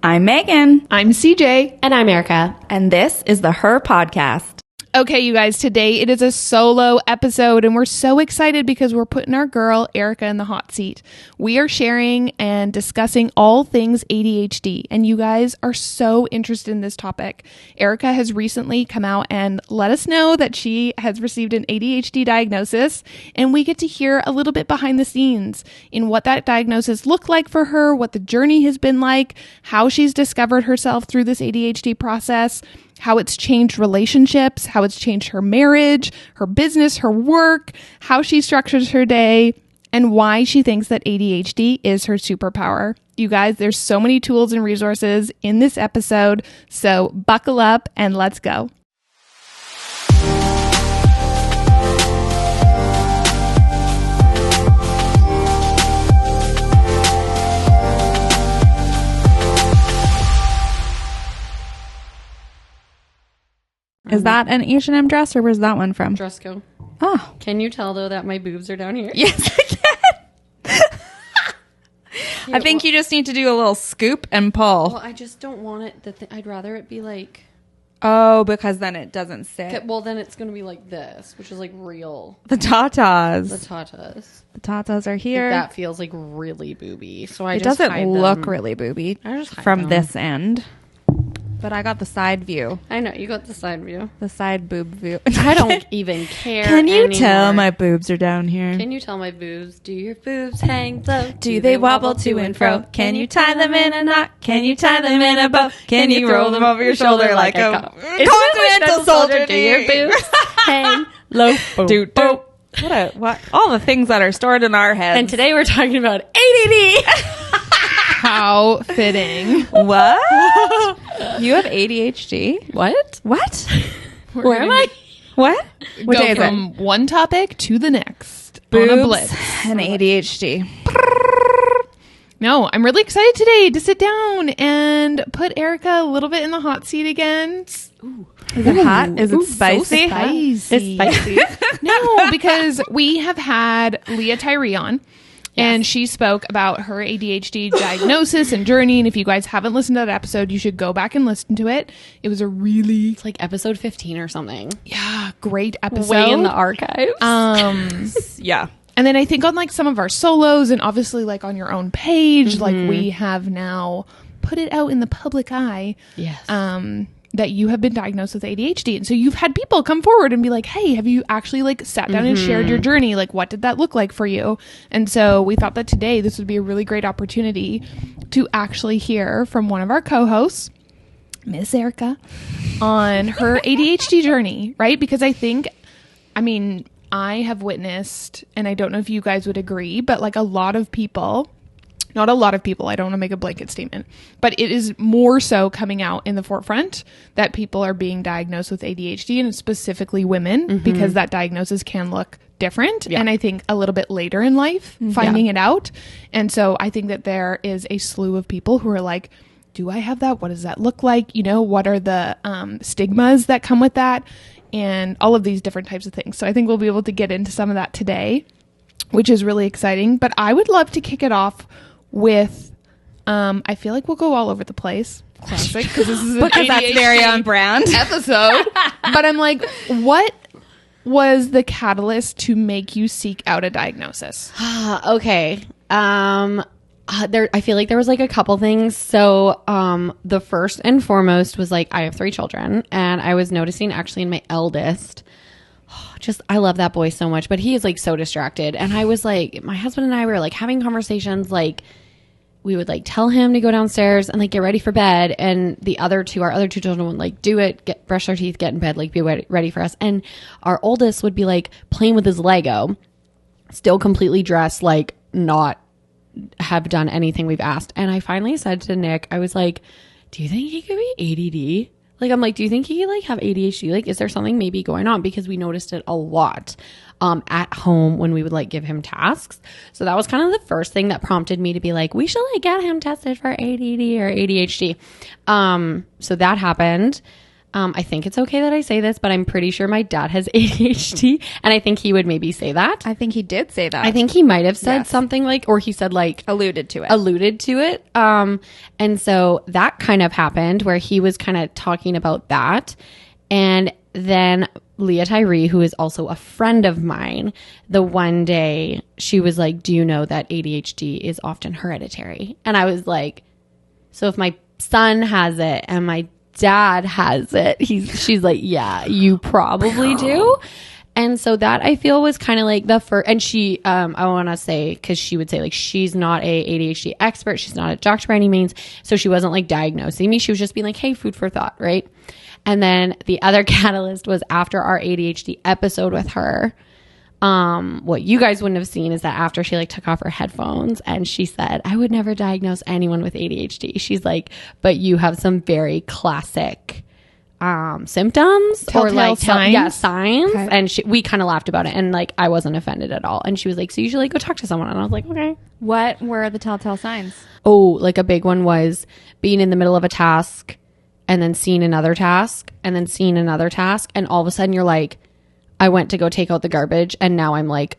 I'm Megan. I'm CJ. And I'm Erika. And this is the Her Podcast. Okay, you guys, today it is a solo episode and we're so excited because we're putting our girl Erika in the hot seat. We are sharing and discussing all things ADHD, and you guys are so interested in this topic. Erika has recently come out and let us know that she has received an ADHD diagnosis, and we get to hear a little bit behind the scenes in what that diagnosis looked like for her, what the journey has been like, how she's discovered herself through this ADHD process, how it's changed relationships, how it's changed her marriage, her business, her work, how she structures her day, and why she thinks that ADHD is her superpower. You guys, there's so many tools and resources in this episode, so buckle up and let's go. Is that an H&M dress, or where's that one from? Dressco. Oh. Can you tell, though, that my boobs are down here? Yes, I can. I think you just need to do a little scoop and pull. Well, I just don't want it. I'd rather it be like... Oh, because then it doesn't sit. Well, then it's going to be like this, which is like real. The tatas. The tatas. The tatas are here. Like, that feels like really booby. So I it just doesn't hide look them. really booby I just hide from them. this end. But I got the side view. I know. You got the side view. The side boob view. I don't even care Can you anymore. tell my boobs are down here? Can you tell my boobs? Do your boobs hang low? Do they wobble to and fro? Can you tie them in a knot? Can you tie them in a bow? Can you roll them over your shoulder like a continental soldier? Do your boobs hang low? Do do. What? All the things that are stored in our heads. And today we're talking about ADD. How fitting. What? You have ADHD? What? What? Where am I? What? What day Go is from it? one topic to the next Boobs on a blitz. and ADHD. No, I'm really excited today to sit down and put Erika a little bit in the hot seat again. Is it hot? Is it spicy? So spicy. It's spicy. No, because we have had Leah Tyree on. And she spoke about her ADHD diagnosis and journey. And if you guys haven't listened to that episode, you should go back and listen to it. It was a really, It's like episode 15 or something. great episode. Way in the archives. Yeah. And then I think on like some of our solos and obviously like on your own page, like we have now put it out in the public eye. Yes. That you have been diagnosed with ADHD. And so you've had people come forward and be like, hey, have you actually like sat down and shared your journey? Like, what did that look like for you? And so we thought that today this would be a really great opportunity to actually hear from one of our co-hosts, Miss Erika, on her ADHD journey, right? Because I have witnessed, and I don't know if you guys would agree, but like a lot of people, not a lot of people, I don't want to make a blanket statement, but it is more so coming out in the forefront that people are being diagnosed with ADHD, and specifically women, because that diagnosis can look different. And I think a little bit later in life, finding it out. And so I think that there is a slew of people who are like, do I have that? What does that look like? You know, what are the stigmas that come with that? And all of these different types of things. So I think we'll be able to get into some of that today, which is really exciting. But I would love to kick it off with, I feel like we'll go all over the place. Classic, because this is an Because that's ADHD very on brand. episode. But I'm like, what was the catalyst to make you seek out a diagnosis? Okay. I feel like there was like a couple things. So the first and foremost was like, I have 3 children, and I was noticing actually in my eldest, I love that boy so much, but he is like so distracted. And I was like, my husband and I were like having conversations, like we would like tell him to go downstairs and like get ready for bed, and our other two children would like do it, brush their teeth, get in bed, like be ready for us. And our oldest would be like playing with his Lego, still completely dressed, like not have done anything we've asked. And I finally said to Nick, I was like, do you think he could be ADD? Like, I'm like, do you think he like have ADHD? Like, is there something maybe going on? Because we noticed it a lot at home when we would like give him tasks. So that was kind of the first thing that prompted me to be like, we should like get him tested for ADD or ADHD. So that happened. I think it's okay that I say this, but I'm pretty sure my dad has ADHD, and I think he would maybe say that. I think he did say that. I think he might have said something like, or he said like alluded to it. And so that kind of happened where he was kind of talking about that. And then Leah Tyree, who is also a friend of mine, the one day she was like, do you know that ADHD is often hereditary? And I was like, so if my son has it and my dad has it, she's like, yeah, you probably do. And so that I feel was kind of like the first, and she, I want to say, because she would say like, she's not a ADHD expert. She's not a doctor by any means. So she wasn't like diagnosing me. She was just being like, hey, food for thought. Right. And then the other catalyst was after our ADHD episode with her. What you guys wouldn't have seen is that after she like took off her headphones and she said, I would never diagnose anyone with ADHD. She's like, but you have some very classic symptoms Telltale or like signs. signs. Okay. And we kind of laughed about it, and like I wasn't offended at all. And she was like, so you should like go talk to someone. And I was like, okay. What were the telltale signs? Oh, like a big one was being in the middle of a task and then seeing another task and then seeing another task, and all of a sudden you're like, I went to go take out the garbage and now I'm like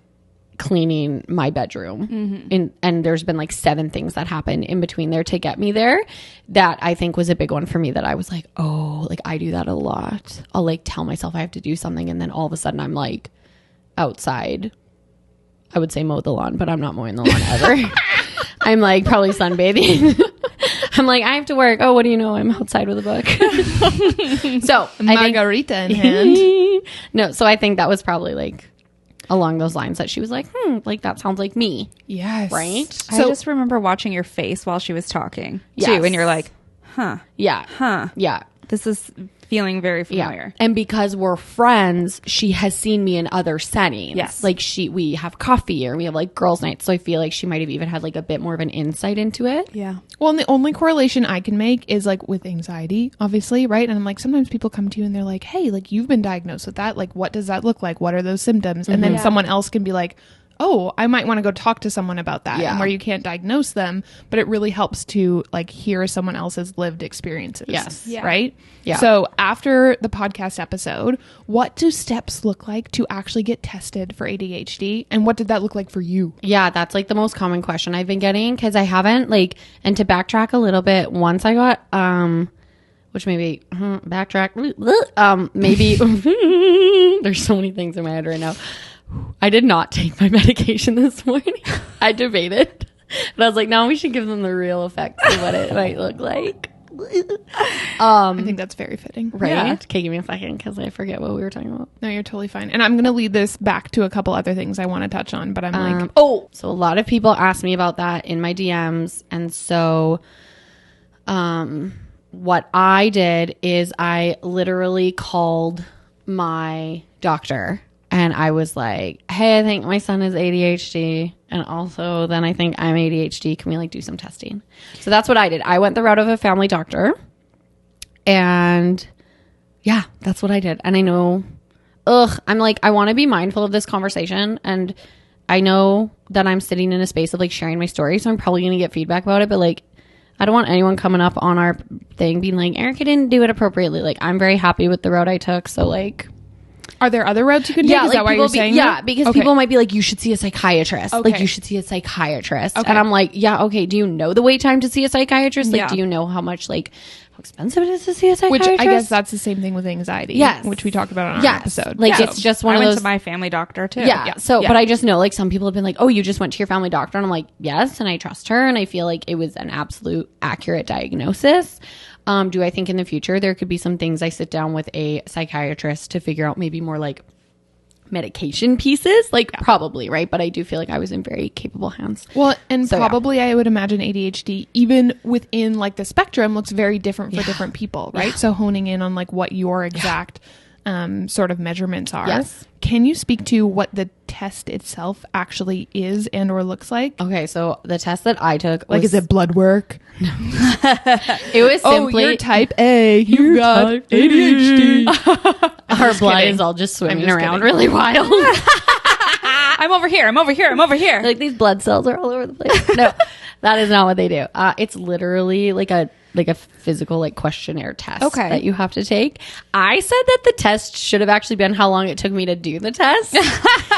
cleaning my bedroom. And there's been like 7 things that happened in between there to get me there. That I think was a big one for me, that I was like, oh, like I do that a lot. I'll like tell myself I have to do something, and then all of a sudden I'm like outside. I would say mow the lawn, but I'm not mowing the lawn ever. I'm like probably sunbathing. I'm like, I have to work. Oh, what do you know? I'm outside with a book. So Margarita in hand. No, so I think that was probably like along those lines that she was like, like that sounds like me. Yes. Right? I just remember watching your face while she was talking Yes. too, and you're like, Yeah. yeah, this is feeling very familiar. And because we're friends, she has seen me in other settings. Yes. Like we have coffee or we have like girls' nights. So I feel like she might have even had like a bit more of an insight into it. Yeah. Well, and the only correlation I can make is like with anxiety, obviously, right? And I'm like, sometimes people come to you and they're like, hey, like you've been diagnosed with that. Like, what does that look like? What are those symptoms? And then someone else can be like, oh, I might want to go talk to someone about that. Yeah. And where you can't diagnose them, but it really helps to like hear someone else's lived experiences. Yes. Yeah. Right? Yeah. So after the podcast episode, what do steps look like to actually get tested for ADHD? And what did that look like for you? Yeah, that's like the most common question I've been getting, because I haven't like, and to backtrack a little bit, once I got, which maybe backtrack, maybe there's so many things in my head right now. I did not take my medication this morning. I debated, but I was like, no, we should give them the real effects of what it might look like. I think that's very fitting. Right? Yeah. Okay, give me a second because I forget what we were talking about. No, you're totally fine. And I'm going to lead this back to a couple other things I want to touch on, but I'm like, So a lot of people ask me about that in my DMs. And so what I did is I literally called my doctor and I was like, hey, I think my son is ADHD. And also then I think I'm ADHD. Can we like do some testing? So that's what I did. I went the route of a family doctor. And yeah, that's what I did. And I know, I'm like, I want to be mindful of this conversation. And I know that I'm sitting in a space of like sharing my story. So I'm probably going to get feedback about it. But like, I don't want anyone coming up on our thing being like, Erika didn't do it appropriately. Like, I'm very happy with the route I took. So like, are there other routes you can take? Is that why you're saying that? because people might be like, you should see a psychiatrist. Okay. Like, you should see a psychiatrist. Okay. And I'm like, yeah, okay. Do you know the wait time to see a psychiatrist? Like, Yeah. do you know how much, like, how expensive it is to see a psychiatrist? Which I guess that's the same thing with anxiety. Yes. Which we talked about on our Yes. episode. Like, So- it's just one I of went those. to my family doctor too. Yeah. So, but I just know like some people have been like, oh, you just went to your family doctor. And I'm like, yes. And I trust her. And I feel like it was an absolute accurate diagnosis. Do I think in the future there could be some things I sit down with a psychiatrist to figure out maybe more like medication pieces? Like probably, right? But I do feel like I was in very capable hands. Well, and So, yeah. probably I would imagine ADHD, even within like the spectrum, looks very different for different people, right? So honing in on like what your exact sort of measurements are. Yes. Can you speak to what the test itself actually is and or looks like? Okay, so the test that I took was, Like, is it blood work? it was simply you're type A. You've got ADHD. our blood kidding. is all just swimming just around kidding. really wild. I'm over here. I'm over here. I'm over here. Like these blood cells are all over the place. No, that is not what they do. It's literally like a like a physical like questionnaire test Okay. that you have to take. I said that the test should have actually been how long it took me to do the test,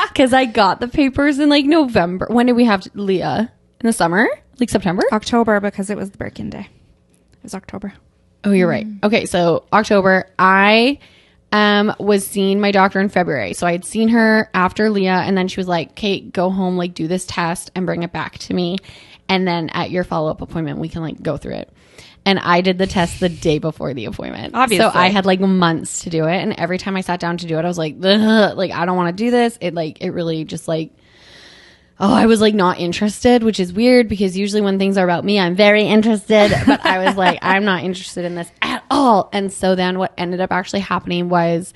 because I got the papers in like November. When did we have Leah? In the summer, like September, October, because it was the birthday day. It was October. Oh, you're right. Okay, so October, I was seeing my doctor in February. So I had seen her after Leah, and then she was like, Kate, go home, like do this test and bring it back to me. And then at your follow-up appointment, we can like go through it. And I did the test the day before the appointment. Obviously. So I had like months to do it. And every time I sat down to do it, I was like, ugh, like, I don't want to do this. It really just like, I was like not interested, which is weird because usually when things are about me, I'm very interested. But I was like, I'm not interested in this at all. And so then what ended up actually happening was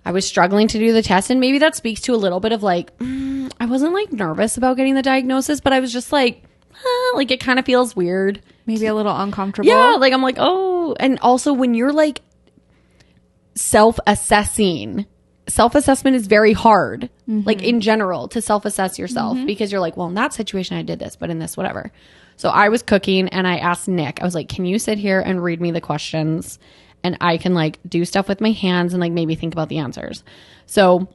I was struggling to do the test. And maybe that speaks to a little bit of like, I wasn't like nervous about getting the diagnosis, but I was just like it kind of feels weird. Maybe a little uncomfortable. Yeah, like I'm like, oh. And also when you're like self-assessment is very hard, like in general, to self-assess yourself because you're like, well, in that situation I did this, but in this, whatever. So I was cooking and I asked Nick, I was like, can you sit here and read me the questions and I can like do stuff with my hands and like maybe think about the answers. So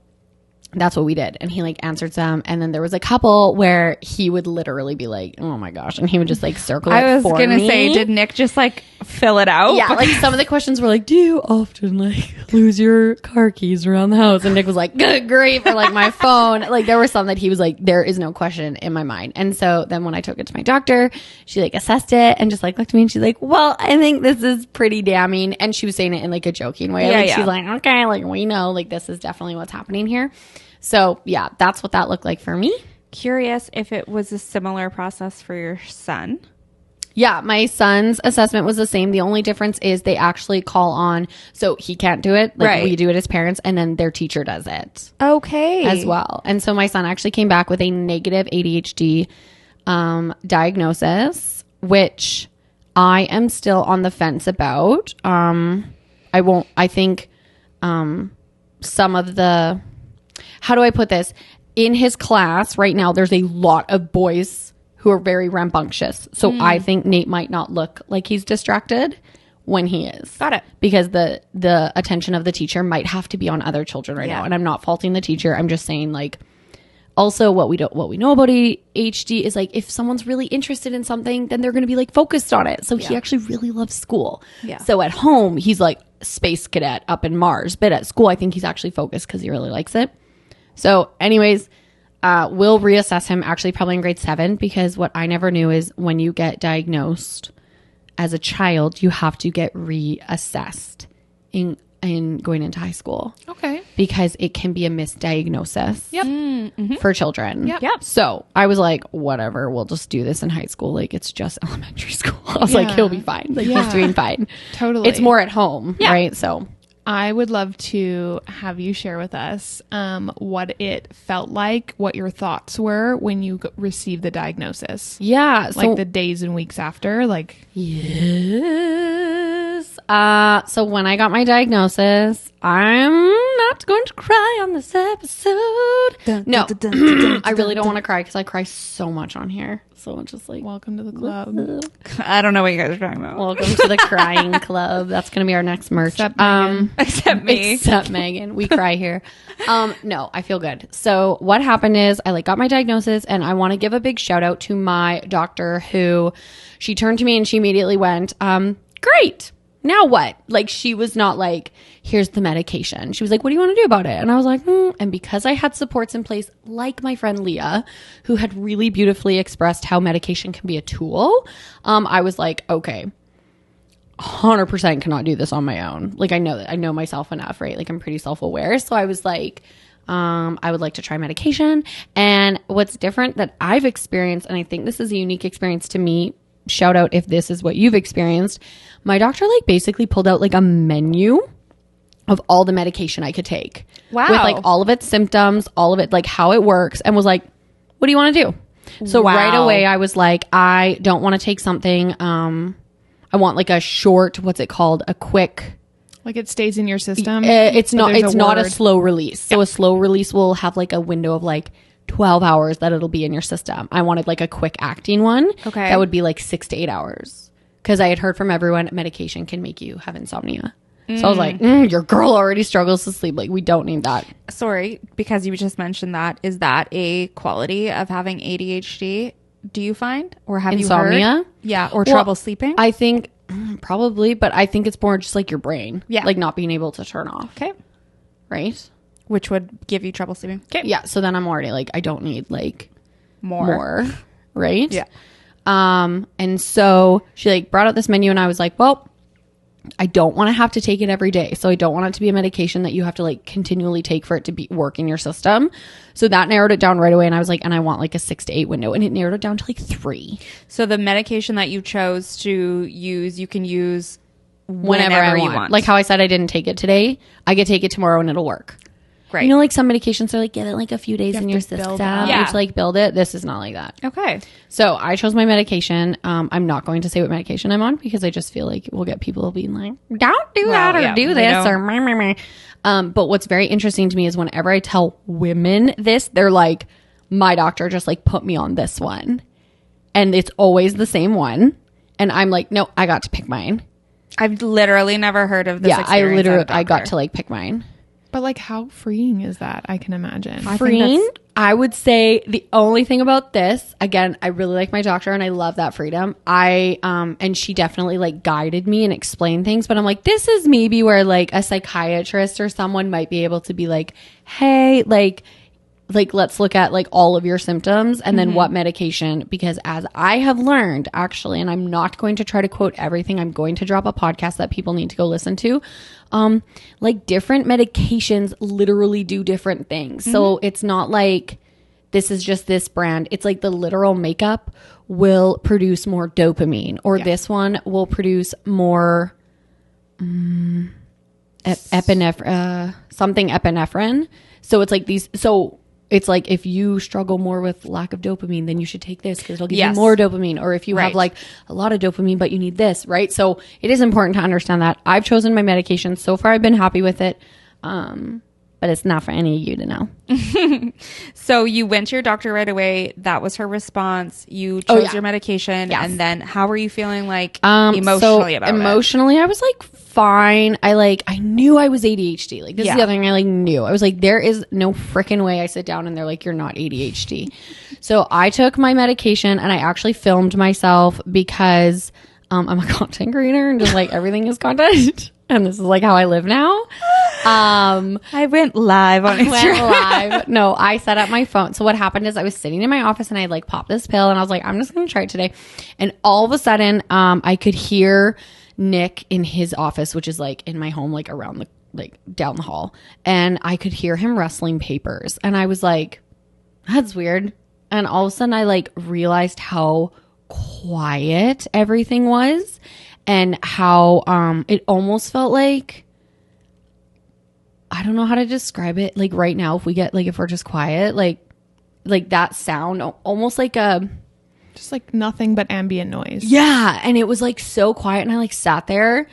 that's what we did. And he like answered some. And then there was a couple where he would literally be like, oh my gosh. And he would just like circle it I was for going to me. say, did Nick just like fill it out? Yeah, like some of the questions were like, do you often like lose your car keys around the house? And Nick was like, good grief, or like my phone. Like there were some that he was like, there is no question in my mind. And so then when I took it to my doctor, she like assessed it and just like looked at me and she's like, well, I think this is pretty damning. And she was saying it in like a joking way. Yeah, like yeah. she's like, okay, like we know like this is definitely what's happening here. So yeah, that's what that looked like for me. Curious if it was a similar process for your son. Yeah, my son's assessment was the same. The only difference is they actually call on, so he can't do it. Like Right. we do it as parents, and then their teacher does it Okay. as well. And so my son actually came back with a negative ADHD diagnosis, which I am still on the fence about. I think some of the, how do I put this? In his class right now, there's a lot of boys who are very rambunctious. So I think Nate might not look like he's distracted when he is. Got it. Because the attention of the teacher might have to be on other children right now. And I'm not faulting the teacher. I'm just saying like, also what we know about ADHD is like if someone's really interested in something, then they're going to be like focused on it. So he actually really loves school. Yeah. So at home, he's like space cadet up in Mars. But at school, I think he's actually focused because he really likes it. So anyways, we'll reassess him actually probably in grade 7 because what I never knew is when you get diagnosed as a child, you have to get reassessed in going into high school. Okay. Because it can be a misdiagnosis for children. Yep. So I was like, whatever, we'll just do this in high school. Like it's just elementary school. I was like, he'll be fine. Like he's doing fine. Totally. It's more at home, right? So I would love to have you share with us what it felt like, what your thoughts were when you received the diagnosis. yeah. So Like the days and weeks after, like yes. So when I got my diagnosis, I'm not going to cry on this episode. No, I really don't want to cry because I cry so much on here. So it's just like, welcome to the club. I don't know what you guys are talking about. welcome to the crying club. That's going to be our next merch. Except Megan. Except me. Except Megan. We cry here. No, I feel good. So what happened is I like got my diagnosis and I want to give a big shout out to my doctor who she turned to me and she immediately went, great. Now what? Like she was not like, here's the medication. She was like, what do you want to do about it? And I was like, And because I had supports in place, like my friend Leah, who had really beautifully expressed how medication can be a tool, I was like, okay, 100% cannot do this on my own. Like I know myself enough, right? Like I'm pretty self-aware. So I was like, I would like to try medication. And what's different that I've experienced, and I think this is a unique experience to me, shout out if this is what you've experienced. My doctor like basically pulled out like a menu of all the medication I could take. Wow. With like all of its symptoms, all of it, like how it works, and was like, what do you want to do? So right away I was like, I don't want to take something. I want like a short, what's it called? A quick. Like it stays in your system. It's but not. there's It's not a word. slow release. So a slow release will have like a window of like 12 hours that it'll be in your system. I wanted like a quick acting one. Okay. That would be like 6 to 8 hours. because I had heard from everyone medication can make you have insomnia. So I was like, your girl already struggles to sleep. Like, we don't need that. Sorry, because you just mentioned that. Is that a quality of having ADHD, do you find? Or have Insomnia? you heard? Yeah, or trouble sleeping? I think probably, but I think it's more just like your brain. Yeah. Like not being able to turn off. Okay. Right? Which would give you trouble sleeping. Okay. Yeah. So then I'm already like, I don't need like More. Right? Yeah. And so she like brought out this menu and I was like, well, I don't want to have to take it every day. So I don't want it to be a medication that you have to like continually take for it to work in your system. So that narrowed it down right away. And I was like, and I want like a 6 to 8 window, and it narrowed it down to like 3. So the medication that you chose to use, you can use Whenever I want. Like how I said I didn't take it today, I could take it tomorrow and it'll work. Right. You know, like some medications are like, get it like a few days in your system. Yeah. You to like build it. This is not like that. Okay. So I chose my medication. I'm not going to say what medication I'm on because I just feel like we'll get people being like, don't do that or do this or meh, meh, meh. But what's very interesting to me is whenever I tell women this, they're like, my doctor just like put me on this one. And it's always the same one. And I'm like, no, I got to pick mine. I've literally never heard of this. Yeah, I got to like pick mine. But like, how freeing is that? I can imagine. Freeing? I would say the only thing about this, again, I really like my doctor and I love that freedom. And she definitely like guided me and explained things, but I'm like, this is maybe where like a psychiatrist or someone might be able to be like, hey, like let's look at like all of your symptoms and then what medication, because as I have learned actually, and I'm not going to try to quote everything, I'm going to drop a podcast that people need to go listen to. Like different medications literally do different things. So it's not like this is just this brand. It's like the literal makeup will produce more dopamine, or this one will produce more epinephrine. So it's like these. So it's like if you struggle more with lack of dopamine, then you should take this because it'll give you more dopamine. Or if you have like a lot of dopamine, but you need this, right? So it is important to understand that. I've chosen my medication. So far, I've been happy with it. But it's not for any of you to know. So you went to your doctor right away. That was her response. You chose your medication. Yes. And then how were you feeling like emotionally about it? Emotionally, I was like fine. I knew I was ADHD. Like this is the other thing I like knew. I was like, there is no freaking way I sit down and they're like, you're not ADHD. So I took my medication and I actually filmed myself because I'm a content creator and just like everything is content. And this is like how I live now. I went live on Instagram. No, I set up my phone. So what happened is I was sitting in my office and I like popped this pill and I was like, I'm just going to try it today. And all of a sudden, I could hear Nick in his office, which is like in my home, like around the, like down the hall. And I could hear him rustling papers. And I was like, that's weird. And all of a sudden I like realized how quiet everything was. And how it almost felt like, I don't know how to describe it. Like right now, if we get like, if we're just quiet, like that sound, almost like just like nothing but ambient noise. Yeah. And it was like so quiet. And I like sat there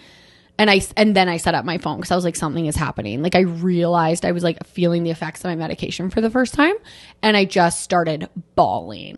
and then I set up my phone because I was like, something is happening. Like I realized I was like feeling the effects of my medication for the first time. And I just started bawling.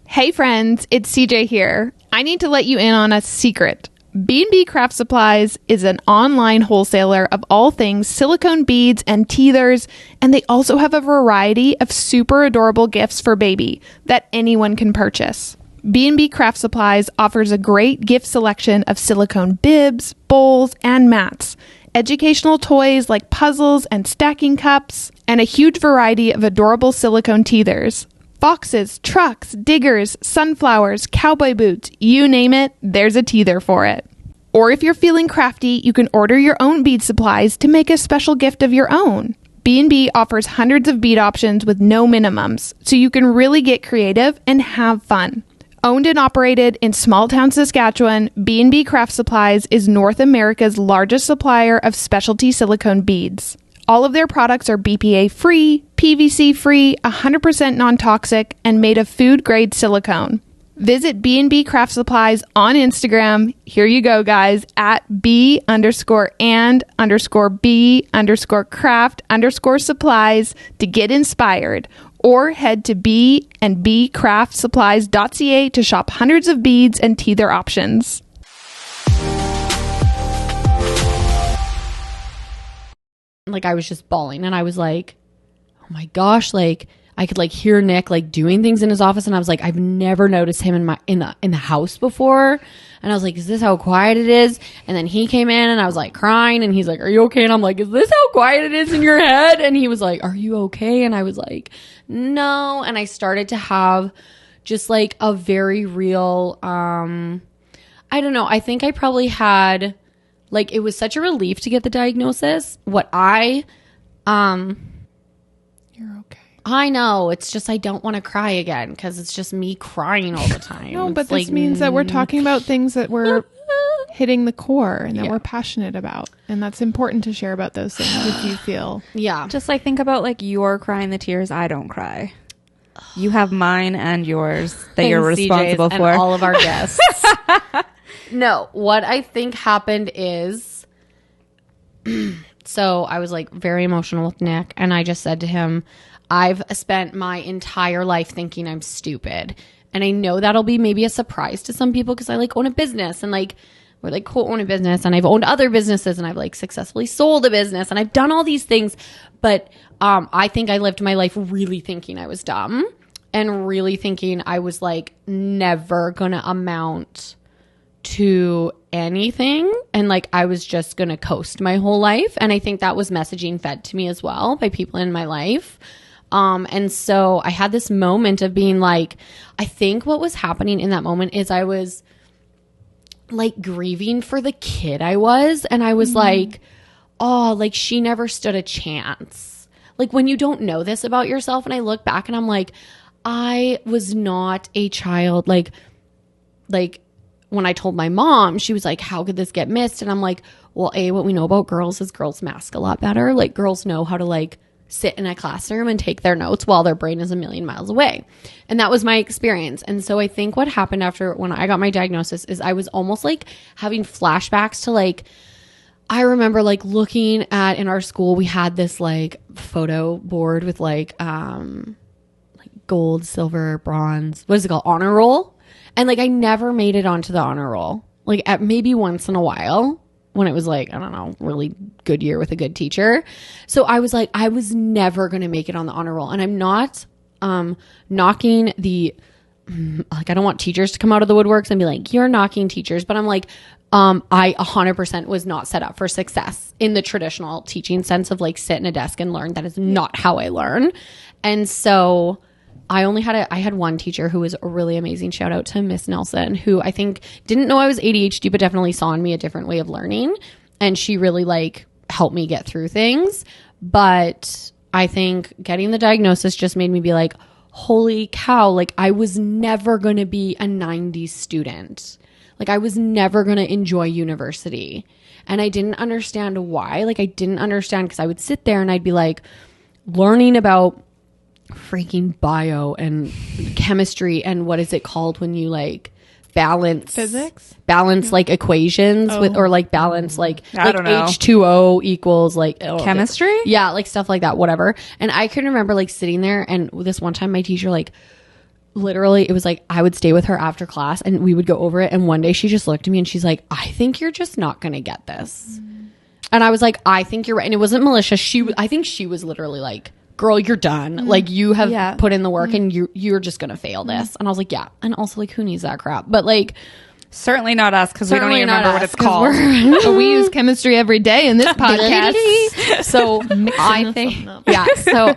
Hey friends, it's CJ here. I need to let you in on a secret. B&B Craft Supplies is an online wholesaler of all things silicone beads and teethers, and they also have a variety of super adorable gifts for baby that anyone can purchase. B&B Craft Supplies offers a great gift selection of silicone bibs, bowls, and mats, educational toys like puzzles and stacking cups, and a huge variety of adorable silicone teethers. Boxes, trucks, diggers, sunflowers, cowboy boots, you name it, there's a teether for it. Or if you're feeling crafty, you can order your own bead supplies to make a special gift of your own. B&B offers hundreds of bead options with no minimums, so you can really get creative and have fun. Owned and operated in small town Saskatchewan, B&B Craft Supplies is North America's largest supplier of specialty silicone beads. All of their products are BPA-free, PVC-free, 100% non-toxic, and made of food-grade silicone. Visit B&B Craft Supplies on Instagram, here you go guys, at B_and_B_craft_supplies to get inspired. or head to b&bcraftsupplies.ca to shop hundreds of beads and tether options. Like, I was just bawling, and I was like, oh my gosh, like, I could like hear Nick like doing things in his office, and I was like, I've never noticed him in the house before. And I was like, is this how quiet it is? And then he came in, and I was like crying, and he's like, are you okay? And I'm like, is this how quiet it is in your head? And he was like, are you okay? And I was like, no. And I started to have just like a very real, I don't know. I think I probably had, like, it was such a relief to get the diagnosis. You're okay. I know. It's just I don't want to cry again because it's just me crying all the time. No, but it's this means that we're talking about things that we're hitting the core and that we're passionate about. And that's important to share about those things if you feel. Yeah. Just like think about like you're crying the tears I don't cry. You have mine and yours that you're responsible CJ's for. And all of our guests. No, what I think happened is, so I was like very emotional with Nick, and I just said to him, I've spent my entire life thinking I'm stupid. And I know that'll be maybe a surprise to some people because I like own a business, and like we're like co-own a business, and I've owned other businesses, and I've like successfully sold a business, and I've done all these things. But I think I lived my life really thinking I was dumb and really thinking I was like never gonna amount to anything, and like I was just gonna coast my whole life. And I think that was messaging fed to me as well by people in my life. And so I had this moment of being like, I think what was happening in that moment is I was like grieving for the kid I was, and I was like, oh, like she never stood a chance. Like when you don't know this about yourself, and I look back and I'm like, I was not a child. Like when I told my mom, she was like, how could this get missed? And I'm like, well, what we know about girls is girls mask a lot better. Like girls know how to like sit in a classroom and take their notes while their brain is a million miles away. And that was my experience. And so I think what happened after when I got my diagnosis is I was almost like having flashbacks to like, I remember like looking at, in our school, we had this like photo board with like gold, silver, bronze, what is it called? Honor roll. And like I never made it onto the honor roll, like at maybe once in a while when it was like, I don't know, really good year with a good teacher. So I was like, I was never going to make it on the honor roll. And I'm not knocking the, like, I don't want teachers to come out of the woodworks and be like, you're knocking teachers. But I'm like, I 100% was not set up for success in the traditional teaching sense of like sit in a desk and learn. That is not how I learn. And so I had one teacher who was a really amazing. Shout out to Miss Nelson, who I think didn't know I was ADHD, but definitely saw in me a different way of learning. And she really like helped me get through things. But I think getting the diagnosis just made me be like, holy cow, like I was never going to be a 90s student. Like I was never going to enjoy university. And I didn't understand why. Like I didn't understand because I would sit there and I'd be like learning about freaking bio and chemistry and what is it called when you like balance like equations with, or like balance like H2O equals like chemistry, like stuff like that, whatever. And I can remember like sitting there, and this one time my teacher like literally, it was like I would stay with her after class and we would go over it, and one day she just looked at me and she's like, I think you're just not gonna get this. And I was like, I think you're right. And it wasn't malicious. I think she was literally like, girl, you're done. Like you have put in the work and you're just going to fail this. And I was like, yeah. And also like, who needs that crap? But like, certainly not us, because we don't even remember what it's called. But we use chemistry every day in this podcast. So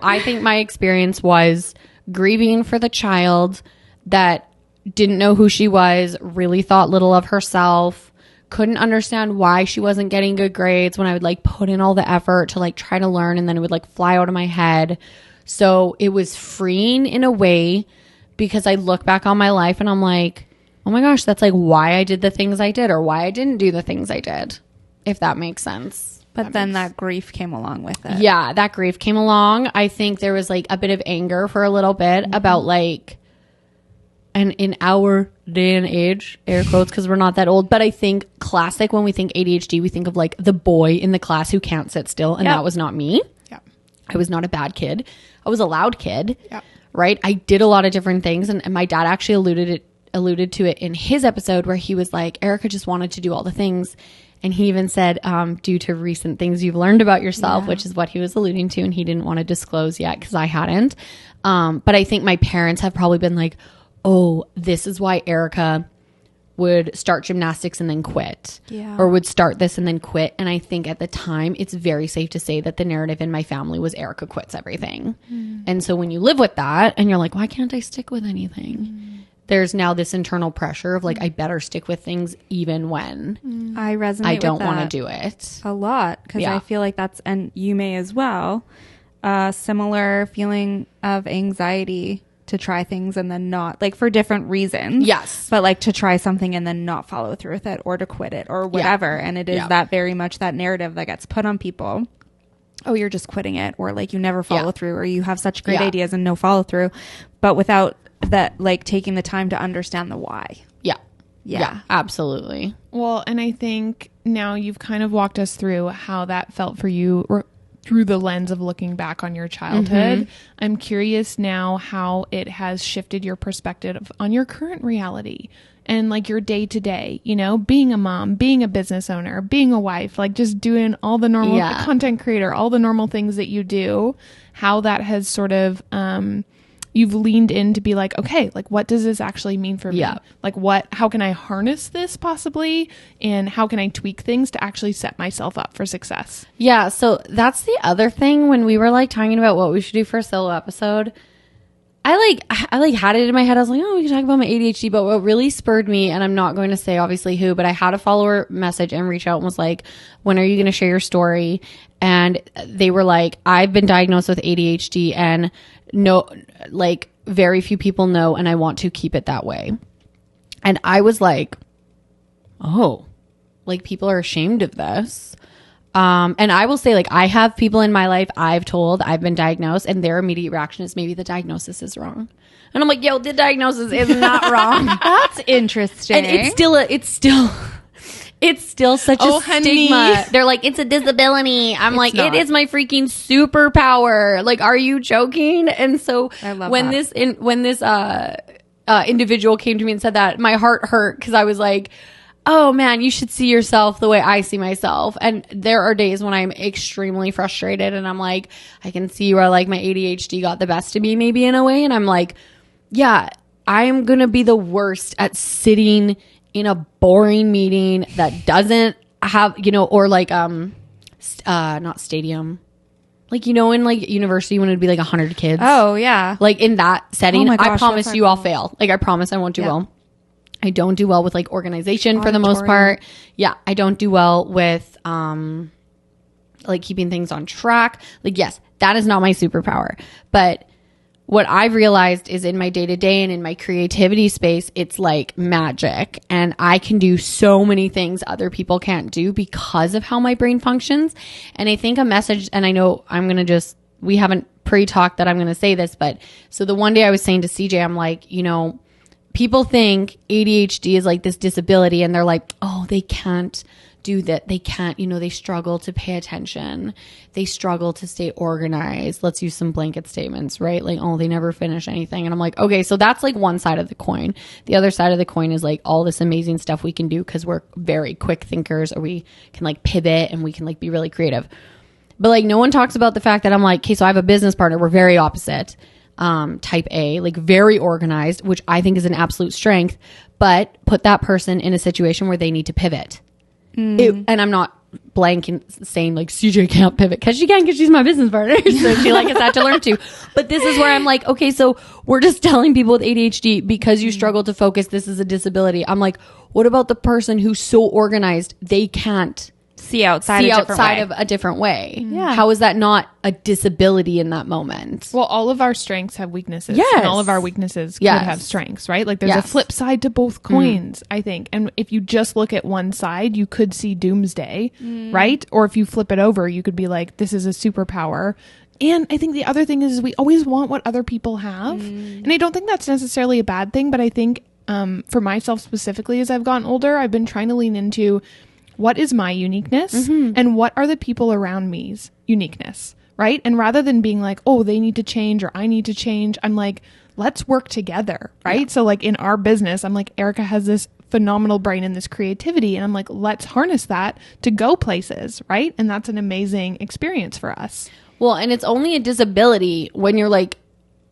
I think my experience was grieving for the child that didn't know who she was, really thought little of herself, couldn't understand why she wasn't getting good grades when I would like put in all the effort to like try to learn, and then it would like fly out of my head. So it was freeing in a way, because I look back on my life and I'm like, oh my gosh, that's like why I did the things I did, or why I didn't do the things I did, if that makes sense. But then that grief came along with it. Yeah, that grief came along. I think there was like a bit of anger for a little bit about like, and in our day and age, air quotes, because we're not that old, but I think classic, when we think ADHD, we think of like the boy in the class who can't sit still. And that was not me. Yeah. I was not a bad kid. I was a loud kid. Yeah. right? I did a lot of different things, and my dad actually alluded to it in his episode where he was like, Erika just wanted to do all the things. And he even said, due to recent things you've learned about yourself, which is what he was alluding to, and he didn't want to disclose yet because I hadn't. But I think my parents have probably been like, oh, this is why Erika would start gymnastics and then quit, or would start this and then quit. And I think at the time, it's very safe to say that the narrative in my family was Erika quits everything. And so when you live with that and you're like, why can't I stick with anything? There's now this internal pressure of like, I better stick with things even when I resonate I don't with want to that do it. a lot, because I feel like that's, and you may as well, a similar feeling of anxiety to try things and then not, like, for different reasons. Yes. But like to try something and then not follow through with it, or to quit it or whatever. And it is that very much that narrative that gets put on people. Oh, you're just quitting it, or like you never follow through, or you have such great ideas and no follow through, but without that, like, taking the time to understand the why. Yeah, absolutely. Well, and I think now you've kind of walked us through how that felt for you, or through the lens of looking back on your childhood. I'm curious now how it has shifted your perspective on your current reality and like your day to day, you know, being a mom, being a business owner, being a wife, like just doing all the normal content creator, all the normal things that you do, how that has sort of, you've leaned in to be like, okay, like what does this actually mean for me? Like how can I harness this possibly? And how can I tweak things to actually set myself up for success? Yeah. So that's the other thing when we were like talking about what we should do for a solo episode. I had it in my head. I was like, oh, we can talk about my ADHD, but what really spurred me, and I'm not going to say obviously who, but I had a follower message and reach out and was like, when are you going to share your story? And they were like, I've been diagnosed with ADHD and no, like very few people know, and I want to keep it that way. And I was like, oh, like people are ashamed of this. And I will say, like, I have people in my life I've told I've been diagnosed, and their immediate reaction is maybe the diagnosis is wrong. And I'm like, yo, the diagnosis is not wrong. That's interesting. And it's still such a stigma. They're like, it's a disability. I'm like, it is my freaking superpower. Like, are you joking? And so when this individual came to me and said that, my heart hurt, because I was like, oh man, you should see yourself the way I see myself. And there are days when I'm extremely frustrated and I'm like, I can see where like my ADHD got the best of me maybe in a way. And I'm like, yeah, I'm going to be the worst at sitting in a boring meeting that doesn't have, you know, or like, not stadium. Like, you know, in like university when it'd be like 100 kids. Oh yeah. Like in that setting, Oh my gosh, I promise you I'll fail. Like I promise I won't do well. I don't do well with like organization for the most part. Yeah. I don't do well with, like keeping things on track. Like, yes, that is not my superpower. But what I've realized is in my day to day and in my creativity space, it's like magic. And I can do so many things other people can't do because of how my brain functions. And I think a message, and I know I'm going to we haven't pre-talked that I'm going to say this, but so the one day I was saying to CJ, I'm like, you know, people think ADHD is like this disability and they're like, oh, they can't do that. They can't, you know, they struggle to pay attention. They struggle to stay organized. Let's use some blanket statements, right? Like, oh, they never finish anything. And I'm like, okay, so that's like one side of the coin. The other side of the coin is like all this amazing stuff we can do because we're very quick thinkers, or we can like pivot and we can like be really creative. But like no one talks about the fact that I'm like, okay, so I have a business partner. We're very opposite. Type A, like very organized, which I think is an absolute strength, but put that person in a situation where they need to pivot. And I'm not blanking saying like CJ can't pivot, because she can, because she's my business partner. So she like has had to learn to. But this is where I'm like, okay, so we're just telling people with ADHD because you struggle to focus, this is a disability. I'm like, what about the person who's so organized they can't see outside of a different way? Yeah. How is that not a disability in that moment? Well, all of our strengths have weaknesses. Yes. And all of our weaknesses could have strengths, right? Like there's a flip side to both coins, I think. And if you just look at one side, you could see doomsday, right? Or if you flip it over, you could be like, this is a superpower. And I think the other thing is we always want what other people have. And I don't think that's necessarily a bad thing, but I think for myself specifically, as I've gotten older, I've been trying to lean into what is my uniqueness and what are the people around me's uniqueness, right? And rather than being like, oh, they need to change or I need to change, I'm like, let's work together, right? Yeah. So like in our business, I'm like, Erika has this phenomenal brain and this creativity, and I'm like, let's harness that to go places, right? And that's an amazing experience for us. Well, and it's only a disability when you're like,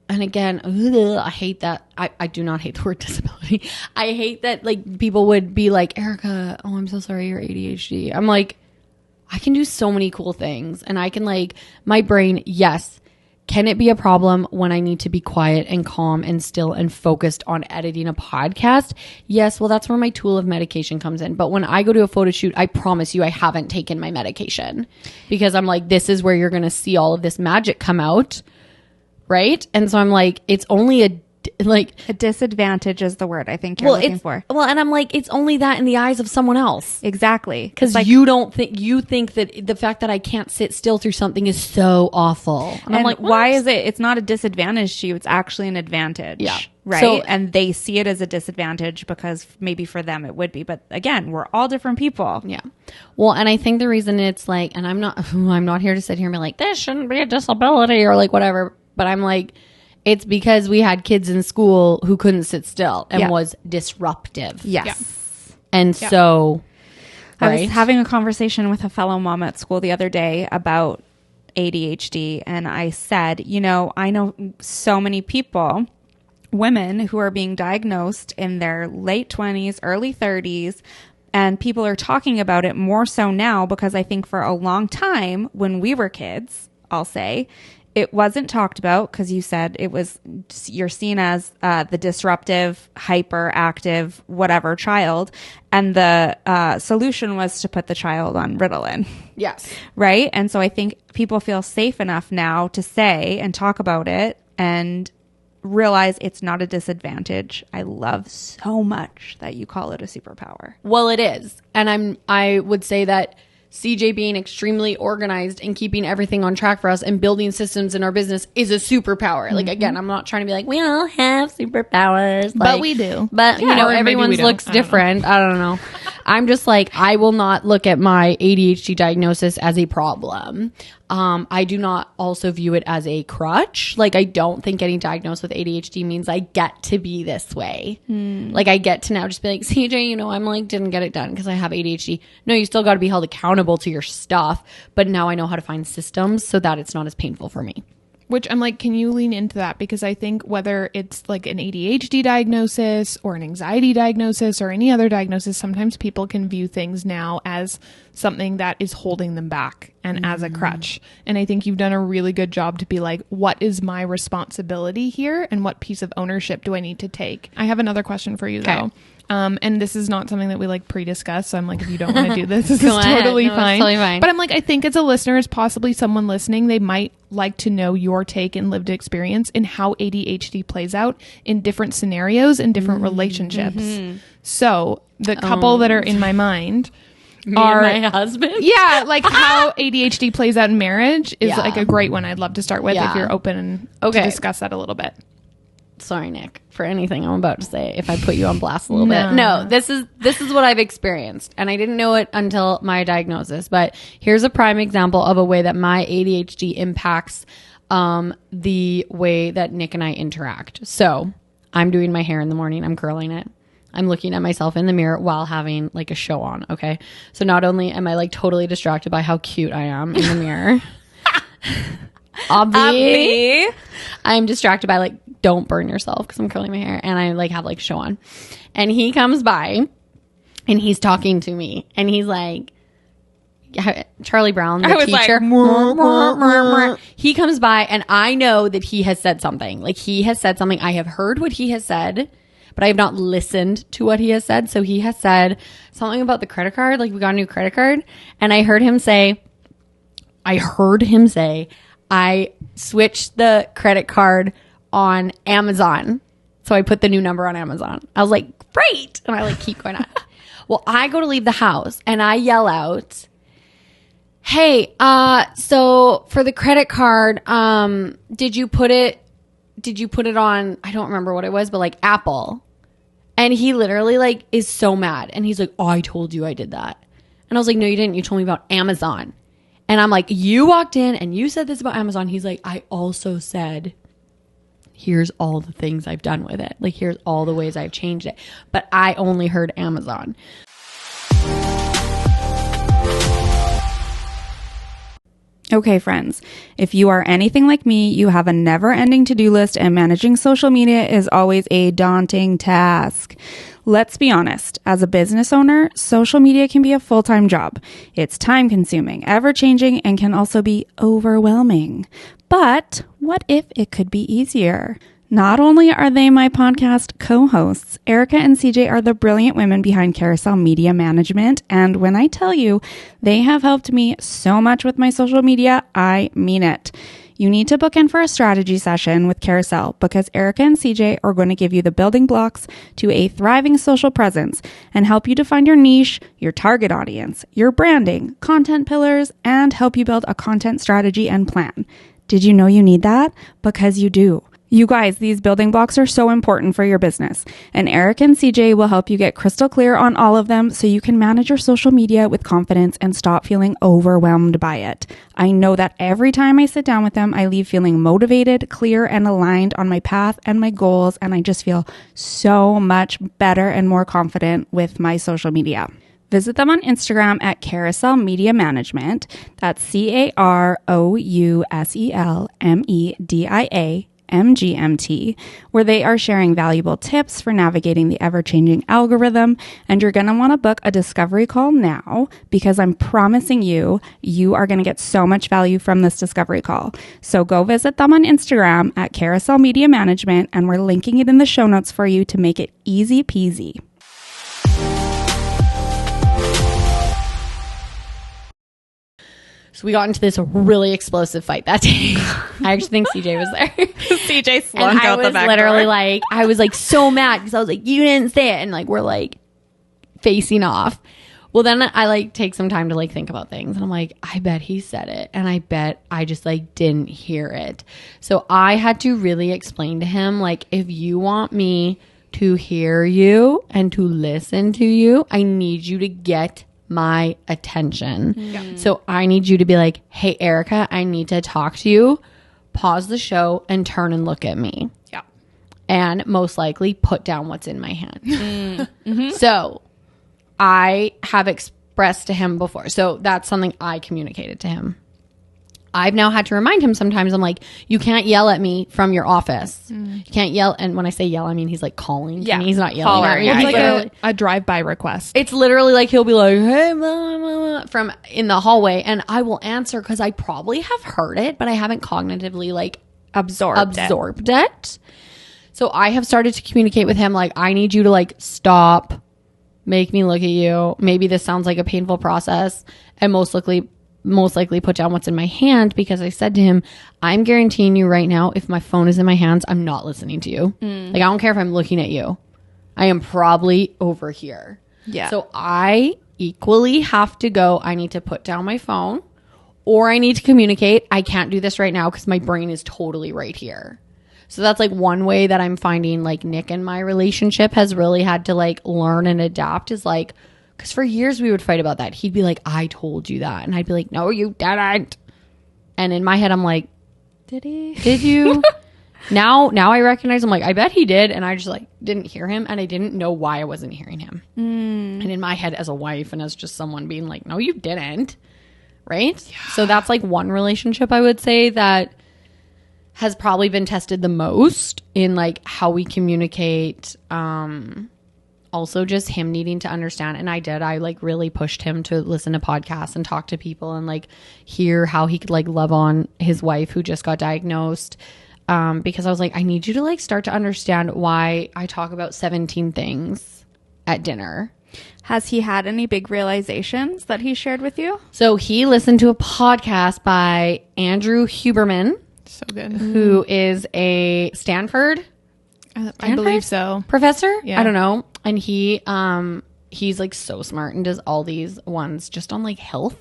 and again, I hate that. I do not hate the word disability. I hate that like people would be like, Erika, oh, I'm so sorry, you're ADHD. I'm like, I can do so many cool things, and I can like, my brain, yes. Can it be a problem when I need to be quiet and calm and still and focused on editing a podcast? Yes. Well, that's where my tool of medication comes in. But when I go to a photo shoot, I promise you I haven't taken my medication because I'm like, this is where you're going to see all of this magic come out. Right. And so I'm like, it's only a disadvantage is the word I think you're looking for. Well, and I'm like, it's only that in the eyes of someone else. Exactly. Because like, you think that the fact that I can't sit still through something is so awful. And I'm like, why is it? It's not a disadvantage to you. It's actually an advantage. Yeah. Right. So, and they see it as a disadvantage because maybe for them it would be. But again, we're all different people. Yeah. Well, and I think the reason it's like, and I'm not here to sit here and be like, this shouldn't be a disability or like whatever. But I'm like, it's because we had kids in school who couldn't sit still and was disruptive. Yes. Yeah. And so I was having a conversation with a fellow mom at school the other day about ADHD. And I said, I know so many people, women who are being diagnosed in their late 20s, early 30s. And people are talking about it more so now because I think for a long time when we were kids, I'll say, it wasn't talked about because you said you're seen as the disruptive, hyperactive, whatever child. And the solution was to put the child on Ritalin. Yes. Right. And so I think people feel safe enough now to say and talk about it and realize it's not a disadvantage. I love so much that you call it a superpower. Well, it is. And I would say that CJ being extremely organized and keeping everything on track for us and building systems in our business is a superpower. Like, again, I'm not trying to be like, we all have superpowers. But we do. But, everyone's looks different. I don't know. I'm just like, I will not look at my ADHD diagnosis as a problem. I do not also view it as a crutch. Like, I don't think getting diagnosed with ADHD means I get to be this way. Like, I get to now just be like, CJ, I'm like, didn't get it done because I have ADHD. No, you still got to be held accountable to your stuff. But now I know how to find systems so that it's not as painful for me. Which I'm like, can you lean into that? Because I think whether it's like an ADHD diagnosis or an anxiety diagnosis or any other diagnosis, sometimes people can view things now as something that is holding them back and as a crutch. And I think you've done a really good job to be like, what is my responsibility here? And what piece of ownership do I need to take? I have another question for you though. And this is not something that we like pre-discuss. So I'm like, if you don't want to do this, this is totally fine. Totally fine. But I'm like, I think as a listener, as possibly someone listening, they might like to know your take and lived experience in how ADHD plays out in different scenarios and different relationships. So the couple that are in my mind are my husband. Yeah, like how ADHD plays out in marriage is like a great one I'd love to start with if you're open to discuss that a little bit. Sorry, Nick, for anything I'm about to say, if I put you on blast a little bit. No, this is what I've experienced. And I didn't know it until my diagnosis. But here's a prime example of a way that my ADHD impacts the way that Nick and I interact. So I'm doing my hair in the morning. I'm curling it. I'm looking at myself in the mirror while having like a show on. Okay. So not only am I like totally distracted by how cute I am in the mirror. Obvi. I'm distracted by like, don't burn yourself because I'm curling my hair, and I like have like show on, and he comes by and he's talking to me and he's like, Charlie Brown, the teacher. Like, he comes by and I know that he has said something. Like he has said something. I have heard what he has said, but I have not listened to what he has said. So he has said something about the credit card. Like we got a new credit card, and I heard him say, I switched the credit card on Amazon. So I put the new number on Amazon. I was like, great. And I like keep going on. Well, I go to leave the house and I yell out, hey, so for the credit card, did you put it on, I don't remember what it was, but like Apple. And he literally like is so mad. And he's like, oh, I told you I did that. And I was like, no, you didn't. You told me about Amazon. And I'm like, you walked in and you said this about Amazon. He's like, I also said, here's all the things I've done with it. Like, here's all the ways I've changed it. But I only heard Amazon. Okay, friends, if you are anything like me, you have a never-ending to-do list, and managing social media is always a daunting task. Let's be honest, as a business owner, social media can be a full-time job. It's time-consuming, ever-changing, and can also be overwhelming. But what if it could be easier? Not only are they my podcast co-hosts, Erika and CJ are the brilliant women behind Carousel Media Management. And when I tell you they have helped me so much with my social media, I mean it. You need to book in for a strategy session with Carousel because Erika and CJ are going to give you the building blocks to a thriving social presence and help you define your niche, your target audience, your branding, content pillars, and help you build a content strategy and plan. Did you know you need that? Because you do. You guys, these building blocks are so important for your business, and Eric and CJ will help you get crystal clear on all of them so you can manage your social media with confidence and stop feeling overwhelmed by it. I know that every time I sit down with them, I leave feeling motivated, clear, and aligned on my path and my goals, and I just feel so much better and more confident with my social media. Visit them on Instagram at Carousel Media Management. That's CAROUSELMEDIA MGMT, where they are sharing valuable tips for navigating the ever-changing algorithm. And you're going to want to book a discovery call now because I'm promising you are going to get so much value from this discovery call. So go visit them on Instagram at Carousel Media Management, and we're linking it in the show notes for you to make it easy peasy. So we got into this really explosive fight that day. I actually think CJ was there. CJ slunk out the back literally door. like, I was like so mad because I was like, you didn't say it. And like, we're like facing off. Well, then I like take some time to like think about things. And I'm like, I bet he said it. And I bet I just like didn't hear it. So I had to really explain to him, like, if you want me to hear you and to listen to you, I need you to get my attention. Yeah. So I need you to be like, hey, Erika, I need to talk to you. Pause the show and turn and look at me. Yeah. And most likely put down what's in my hand. Mm-hmm. So I have expressed to him before. So that's something I communicated to him. I've now had to remind him sometimes. I'm like, you can't yell at me from your office. You can't yell. And when I say yell, I mean he's like calling to me. He's not yelling at me. It's It's like a drive-by request. It's literally like he'll be like, hey, blah, blah, blah, from in the hallway. And I will answer because I probably have heard it, but I haven't cognitively like absorbed it. So I have started to communicate with him like, I need you to like stop, make me look at you. Maybe this sounds like a painful process, and most likely put down what's in my hand, because I said to him, I'm guaranteeing you right now, if my phone is in my hands, I'm not listening to you. Like, I don't care if I'm looking at you. I am probably over here. Yeah. So I equally have to go, I need to put down my phone, or I need to communicate. I can't do this right now because my brain is totally right here. So that's like one way that I'm finding like Nick and my relationship has really had to like learn and adapt, is like, because for years we would fight about that. He'd be like, I told you that. And I'd be like, no, you didn't. And in my head, I'm like, did he? Did you? Now I recognize, I'm like, I bet he did. And I just like didn't hear him. And I didn't know why I wasn't hearing him. And in my head, as a wife and as just someone being like, no, you didn't. Right? Yeah. So that's like one relationship I would say that has probably been tested the most in like how we communicate. Also just him needing to understand. And I like really pushed him to listen to podcasts and talk to people and like hear how he could like love on his wife who just got diagnosed. Because I was like, I need you to like start to understand why I talk about 17 things at dinner. Has he had any big realizations that he shared with you? So he listened to a podcast by Andrew Huberman. So good. Who is a Stanford I believe so. Professor? Yeah. I don't know. And he's like so smart and does all these ones just on like health.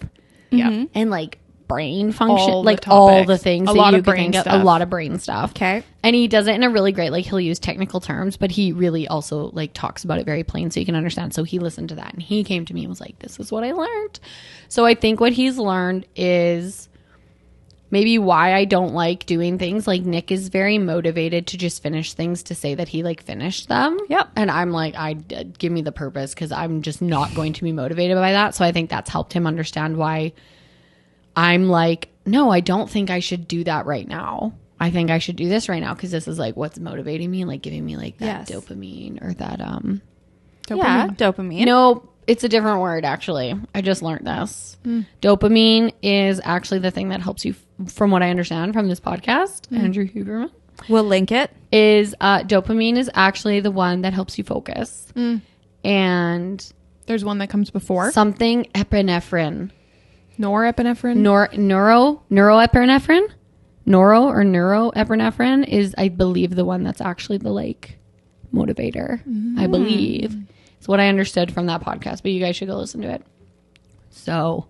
Yeah. And like brain function, All like the all topics. the things A that lot you of could brain think of, stuff. a lot of brain stuff. Okay. And he does it in a really great, like he'll use technical terms, but he really also like talks about it very plain so you can understand. So he listened to that and he came to me and was like, this is what I learned. So I think what he's learned is maybe why I don't like doing things. Like Nick is very motivated to just finish things to say that he like finished them. Yep. And I'm like, give me the purpose because I'm just not going to be motivated by that. So I think that's helped him understand why I'm like, no, I don't think I should do that right now. I think I should do this right now because this is like what's motivating me, like giving me like that dopamine or that Dopamine. Yeah, dopamine. No, it's a different word actually. I just learned this. Dopamine is actually the thing that helps you, from what I understand from this podcast, Andrew Huberman. We'll link it. Is dopamine is actually the one that helps you focus. And There's one that comes before. something epinephrine. Norepinephrine. Neuroepinephrine? Neuroepinephrine is, I believe, the one that's actually the like motivator. I believe. It's what I understood from that podcast, but you guys should go listen to it. So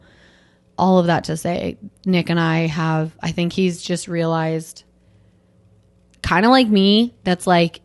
all of that to say, Nick and I think he's just realized, kind of like me, that's like,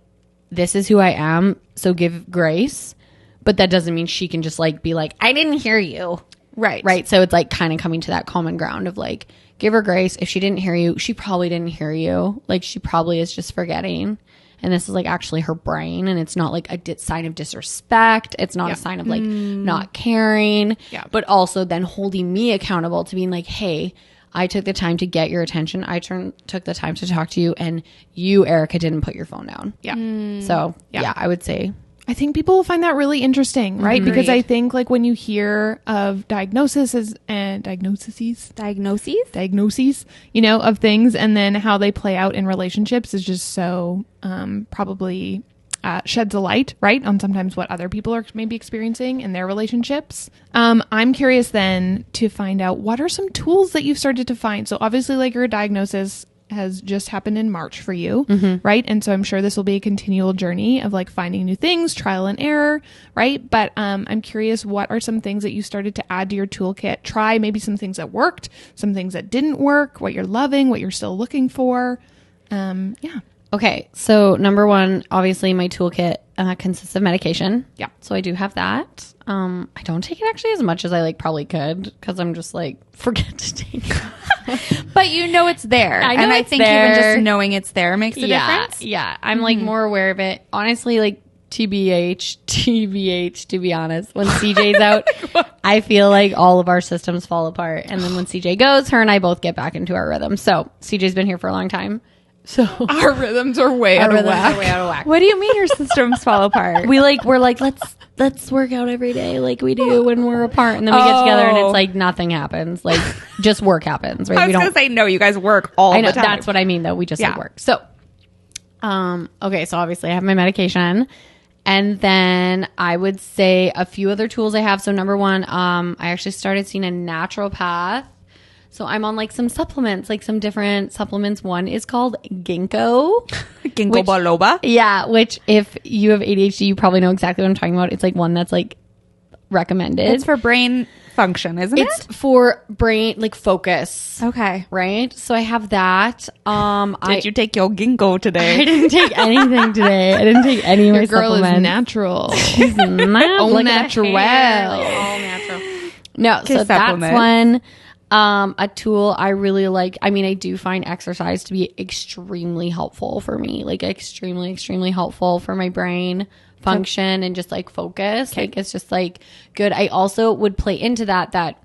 this is who I am, so give grace. But that doesn't mean she can just like be like, I didn't hear you. Right. So it's like kind of coming to that common ground of like, give her grace. If she didn't hear you, she probably didn't hear you. Like she probably is just forgetting. And this is like actually her brain. And it's not like a sign of disrespect. It's not a sign of like not caring. Yeah. But also then holding me accountable to being like, hey, I took the time to get your attention. I took the time to talk to you. And you, Erika, didn't put your phone down. Yeah. So yeah, I would say. I think people will find that really interesting, right? Because I think like when you hear of diagnoses, you know, of things and then how they play out in relationships is just so probably sheds a light, right, on sometimes what other people are maybe experiencing in their relationships. I'm curious then to find out what are some tools that you've started to find. So obviously like your diagnosis has just happened in March for you, right? And so I'm sure this will be a continual journey of like finding new things, trial and error, right? But I'm curious, what are some things that you started to add to your toolkit? Try maybe some things that worked, some things that didn't work, what you're loving, what you're still looking for. Okay, so number one, obviously my toolkit consists of medication. Yeah. So I do have that. I don't take it actually as much as I like probably could because I'm just like, forget to take it. But you know it's there. I know and I it's think there. even just knowing it's there makes a difference. Yeah. I'm like more aware of it. Honestly, like TBH, to be honest. When CJ's out, I feel like all of our systems fall apart. And then when CJ goes, her and I both get back into our rhythm. So CJ's been here for a long time. So Our rhythms are way out of whack. What do you mean your systems fall apart? we're like, let's work out every day like we do when we're apart. And then we get together and it's like nothing happens. Like just work happens, right? I was going to say, no, you guys work all I know, the time. that's what I mean though. We just like work. So, okay. So obviously I have my medication and then I would say a few other tools I have. So number one, I actually started seeing a naturopath. So I'm on like some supplements, like some different supplements. One is called Ginkgo. Ginkgo biloba. Yeah, which if you have ADHD, you probably know exactly what I'm talking about. It's like one that's like recommended. It's for brain function, isn't It's for brain, like focus. Okay. Right? So I have that. Did you take your ginkgo today? I didn't take anything today. I didn't take any of my Your girl is supplements. natural. Au Au natural. All natural. No, so supplement. that's one. A tool I really like. I mean, I do find exercise to be extremely helpful for me, like extremely, extremely helpful for my brain function and just like focus. Like it's just like good. I also would play into that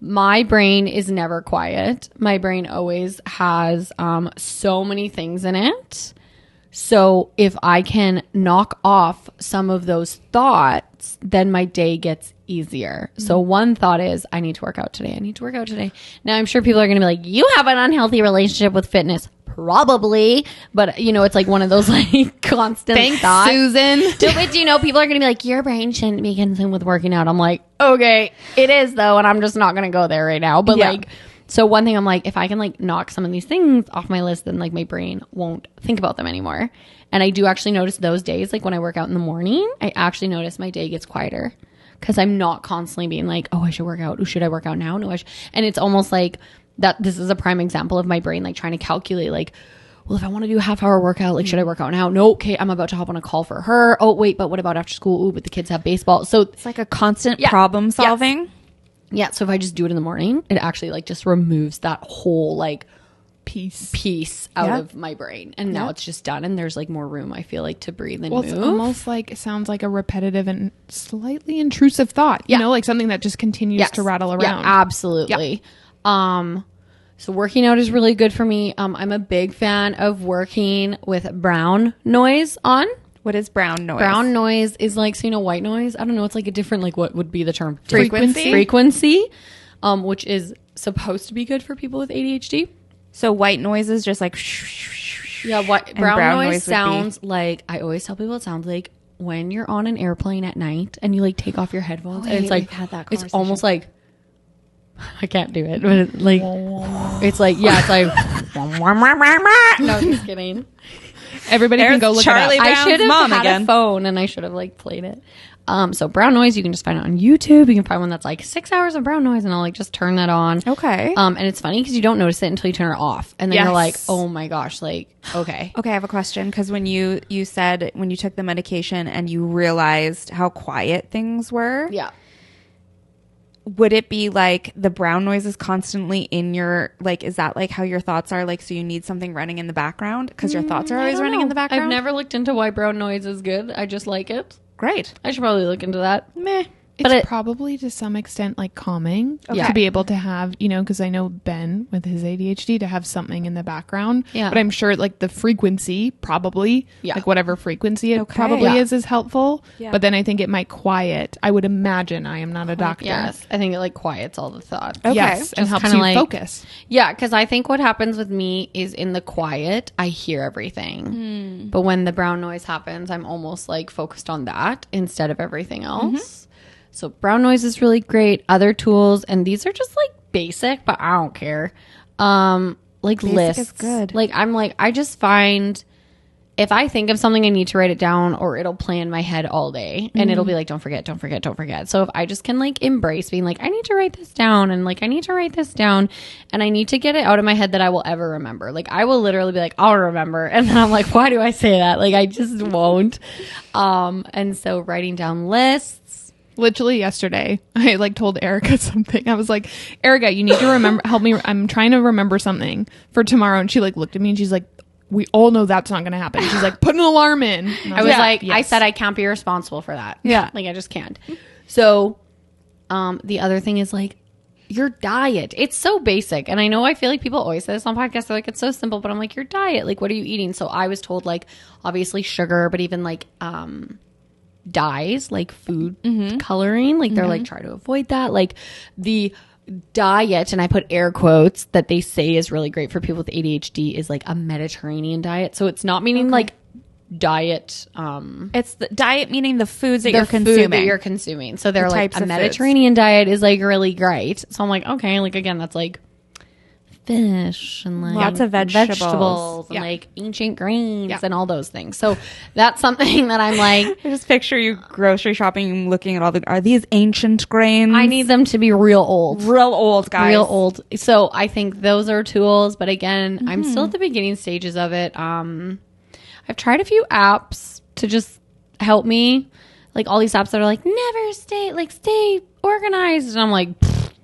my brain is never quiet. My brain always has so many things in it. So if I can knock off some of those thoughts, then my day gets easier. So one thought is, I need to work out today. I need to work out today. Now I'm sure people are going to be like, you have an unhealthy relationship with fitness. Probably. But you know, it's like one of those like constant Thanks, thoughts. Susan. But you know, people are going to be like, your brain shouldn't be consumed with working out. I'm like, okay, it is though. And I'm just not going to go there right now. But like, so one thing I'm like, if I can like knock some of these things off my list, then like my brain won't think about them anymore. And I do actually notice those days, like when I work out in the morning, I actually notice my day gets quieter because I'm not constantly being like, oh, I should work out. Should I work out now? No, I should. And it's almost like that this is a prime example of my brain like trying to calculate like, well, if I want to do a half-hour workout, like, should I work out now? No, okay, I'm about to hop on a call for her. Oh, wait, but what about after school? Ooh, but the kids have baseball. So it's like a constant problem solving. Yes. Yeah, so if I just do it in the morning, it actually like just removes that whole like piece out of my brain. And now it's just done, and there's like more room, I feel like, to breathe and move. It's almost like, it sounds like a repetitive and slightly intrusive thought, you know, like something that just continues to rattle around. Yeah, absolutely. Yep. So working out is really good for me. I'm a big fan of working with brown noise on. What is brown noise? Brown noise is like, so you know, white noise? I don't know. It's like a different, like, what would be the term? Frequency, which is supposed to be good for people with ADHD. So white noise is just like... Yeah, brown noise sounds like, I always tell people it sounds like when you're on an airplane at night and you like take off your headphones and it's like, it's almost like, I can't do it, but it's like, it's like, it's like, no, just kidding. Everybody can go look Charlie it up. Brown's I should have mom had again. a phone and I should have like played it. So brown noise, you can just find it on YouTube. You can find one that's like 6 hours of brown noise, and I'll like just turn that on. Okay. And it's funny because you don't notice it until you turn it off, and then you're like, oh my gosh, like, okay. Okay, I have a question, because when you said when you took the medication and you realized how quiet things were, would it be like the brown noise is constantly in your, like, is that like how your thoughts are, like, so you need something running in the background because your thoughts are always running in the background? I've never looked into why brown noise is good. I just like it. Great. I should probably look into that. Meh. But it's probably to some extent like calming to be able to have, you know, because I know Ben with his ADHD to have something in the background. Yeah. But I'm sure like the frequency probably, like whatever frequency it probably is helpful. Yeah. But then I think it might quiet. I would imagine. I am not a doctor. Yes. I think it like quiets all the thoughts. Okay. Yes. And helps you focus. Yeah. Because I think what happens with me is in the quiet, I hear everything. But when the brown noise happens, I'm almost like focused on that instead of everything else. So brown noise is really great. Other tools, and these are just like basic, but I don't care. Like basic lists is good. Like I'm like, I just find if I think of something, I need to write it down, or it'll play in my head all day, and it'll be like, don't forget, don't forget, don't forget. So if I just can like embrace being like, I need to write this down, and like I need to write this down, and I need to get it out of my head that I will ever remember. Like I will literally be like, I'll remember, and then I'm like, why do I say that? Like I just won't. And so writing down lists. Literally yesterday, I like told Erika something. I was like, Erika, you need to remember, help me. I'm trying to remember something for tomorrow. And she like looked at me and she's like, we all know that's not going to happen. She's like, put an alarm in. I was like, yes. I said I can't be responsible for that. Yeah. Like I just can't. So, the other thing is like your diet. It's so basic. And I know I feel like people always say this on podcasts. They're like, it's so simple, but I'm like, your diet, like, what are you eating? So I was told like, obviously sugar, but even like, dyes, like food coloring, like they're like, try to avoid that. Like the diet, and I put air quotes, that they say is really great for people with ADHD is like a Mediterranean diet. So it's not meaning like diet. It's the diet meaning the foods that you're consuming. So they're like, a Mediterranean diet is like really great. So I'm like, okay, like again, that's like fish and like lots of vegetables and like ancient greens and all those things. So that's something that I'm like, I just picture you grocery shopping, looking at all are these ancient grains? I need them to be real old, guys, real old. So I think those are tools, but again, I'm still at the beginning stages of it. I've tried a few apps to just help me, like all these apps that are like stay organized, and I'm like,